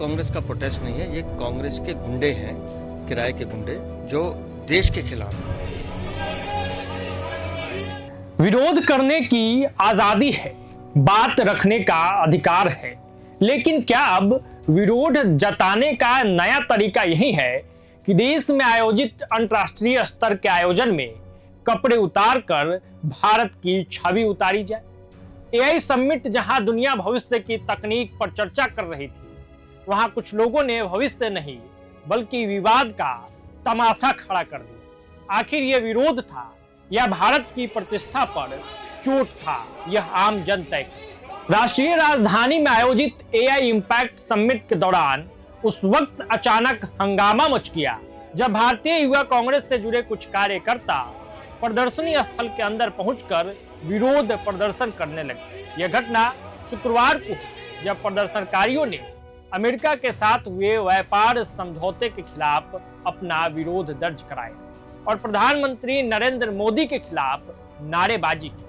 कांग्रेस का प्रोटेस्ट नहीं है, ये कांग्रेस के गुंडे हैं, किराए के गुंडे जो देश के खिलाफ हैं। विरोध करने की आजादी है, बात रखने का अधिकार है, लेकिन क्या अब विरोध जताने का नया तरीका यही है कि देश में आयोजित अंतर्राष्ट्रीय स्तर के आयोजन में कपड़े उतारकर भारत की छवि उतारी जाए? एआई समिट जहां दुनिया भविष्य की तकनीक पर चर्चा कर रही थी, वहां कुछ लोगों ने भविष्य नहीं बल्कि विवाद का तमाशा खड़ा कर दिया। आखिर यह विरोध था या भारत की प्रतिष्ठा पर चोट था, यह आम जन तय करे। राष्ट्रीय राजधानी में आयोजित एआई इम्पैक्ट समिट के दौरान उस वक्त अचानक हंगामा मच गया जब भारतीय युवा कांग्रेस से जुड़े कुछ कार्यकर्ता प्रदर्शनी स्थल के अंदर पहुंचकर विरोध प्रदर्शन करने लगे। यह घटना शुक्रवार को हुई जब प्रदर्शनकारियों ने अमेरिका के साथ हुए व्यापार समझौते के खिलाफ अपना विरोध दर्ज कराया और प्रधानमंत्री नरेंद्र मोदी के खिलाफ नारेबाजी की।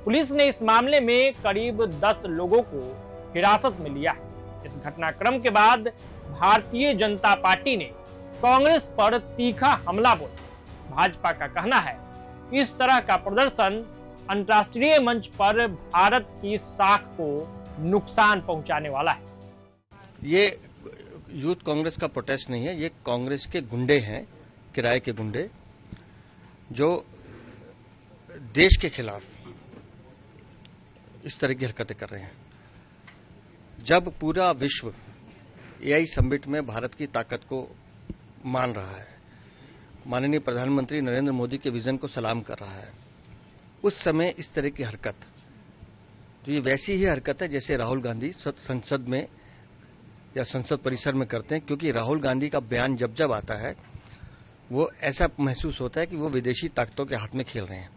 पुलिस ने इस मामले में करीब 10 लोगों को हिरासत में लिया है। इस घटनाक्रम के बाद भारतीय जनता पार्टी ने कांग्रेस पर तीखा हमला बोला। भाजपा का कहना है कि इस तरह का प्रदर्शन अंतर्राष्ट्रीय मंच पर भारत की साख को नुकसान पहुंचाने वाला है। ये यूथ कांग्रेस का प्रोटेस्ट नहीं है, ये कांग्रेस के गुंडे हैं, किराए के गुंडे जो देश के खिलाफ इस तरह की हरकतें कर रहे हैं। जब पूरा विश्व एआई समिट में भारत की ताकत को मान रहा है, माननीय प्रधानमंत्री नरेंद्र मोदी के विजन को सलाम कर रहा है, उस समय इस तरह की हरकत, तो ये वैसी ही हरकत है जैसे राहुल गांधी संसद में या संसद परिसर में करते हैं। क्योंकि राहुल गांधी का बयान जब जब आता है वो ऐसा महसूस होता है कि वो विदेशी ताकतों के हाथ में खेल रहे हैं,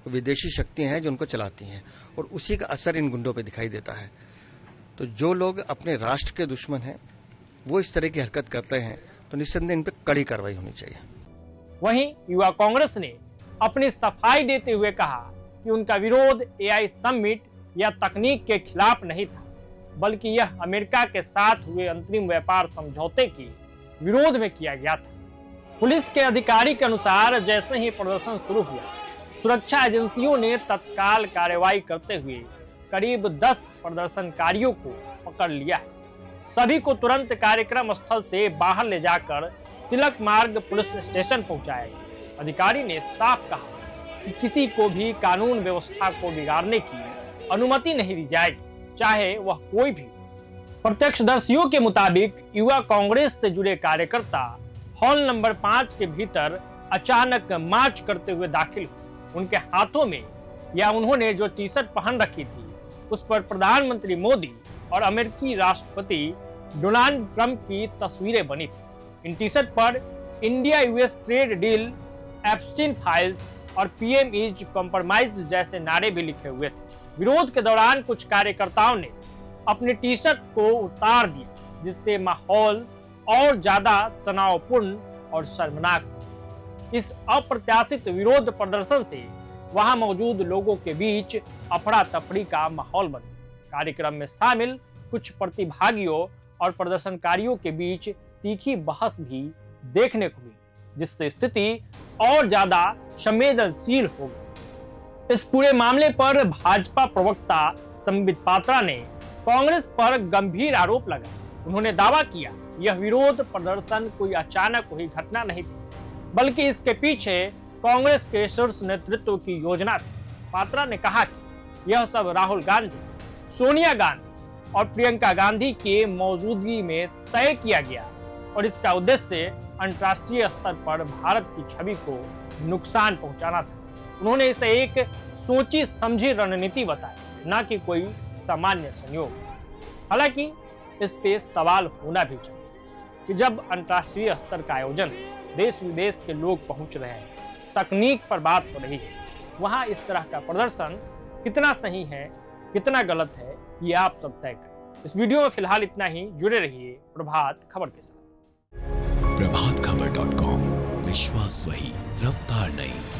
वो विदेशी शक्तियां हैं जो उनको चलाती हैं, और उसी का असर इन गुंडों पे दिखाई देता है। तो जो लोग अपने राष्ट्र के दुश्मन हैं वो इस तरह की हरकत करते हैं तो निस्संदेह इन पर कड़ी कार्रवाई होनी चाहिए। वहीं युवा कांग्रेस ने अपनी सफाई देते हुए कहा कि उनका विरोध एआई समिट या तकनीक के खिलाफ नहीं था, बल्कि यह अमेरिका के साथ हुए अंतरिम व्यापार समझौते के विरोध में किया गया था। पुलिस के अधिकारी के अनुसार जैसे ही प्रदर्शन शुरू हुआ, सुरक्षा एजेंसियों ने तत्काल कार्रवाई करते हुए करीब 10 प्रदर्शनकारियों को पकड़ लिया है। सभी को तुरंत कार्यक्रम स्थल से बाहर ले जाकर तिलक मार्ग पुलिस स्टेशन पहुंचाया गया। अधिकारी ने साफ कहा कि किसी को भी कानून व्यवस्था को बिगाड़ने की अनुमति नहीं दी जाएगी, चाहे वह कोई भी। प्रत्यक्षदर्शियों के मुताबिक युवा कांग्रेस से जुड़े कार्यकर्ता हॉल नंबर 5 के भीतर अचानक मार्च करते हुए दाखिल हुए। उनके हाथों में या उन्होंने जो टी शर्ट पहन रखी थी उस पर प्रधानमंत्री मोदी और अमेरिकी राष्ट्रपति डोनाल्ड ट्रंप की तस्वीरें बनी थी। इन टी शर्ट पर India US trade deal, Epstein files और पीएम इज कॉम्प्रोमाइज जैसे नारे भी लिखे हुए थे। विरोध के दौरान कुछ कार्यकर्ताओं ने अपने टी शर्ट को उतार दिया, जिससे माहौल और ज्यादा तनावपूर्ण और शर्मनाक हुआ। इस अप्रत्याशित विरोध प्रदर्शन से वहां मौजूद लोगों के बीच अफरा तफरी का माहौल बन गया। कार्यक्रम में शामिल कुछ प्रतिभागियों और प्रदर्शनकारियों के बीच तीखी बहस भी देखने को मिली, जिससे स्थिति और ज्यादा संवेदनशील हो गई। इस पूरे मामले पर भाजपा प्रवक्ता संबित पात्रा ने कांग्रेस पर गंभीर आरोप लगाए। उन्होंने दावा किया यह विरोध प्रदर्शन कोई अचानक हुई घटना नहीं थी, बल्कि इसके पीछे कांग्रेस के शीर्ष नेतृत्व की योजना थी। पात्रा ने कहा कि यह सब राहुल गांधी, सोनिया गांधी और प्रियंका गांधी के मौजूदगी में तय किया गया और इसका उद्देश्य अंतर्राष्ट्रीय स्तर पर भारत की छवि को नुकसान पहुंचाना था। उन्होंने इसे एक सोची समझी रणनीति बताई, न कि कोई सामान्य संयोग। हालांकि इस पे सवाल होना भी चाहिए कि जब अंतर्राष्ट्रीय स्तर का आयोजन, देश विदेश के लोग पहुंच रहे हैं, तकनीक पर बात हो रही है, वहां इस तरह का प्रदर्शन कितना सही है, कितना गलत है, ये आप सब तय करें। इस वीडियो में फिलहाल इतना ही। जुड़े रहिए प्रभात खबर के साथ। प्रभातखबर.com, विश्वास वही, रफ्तार नहीं।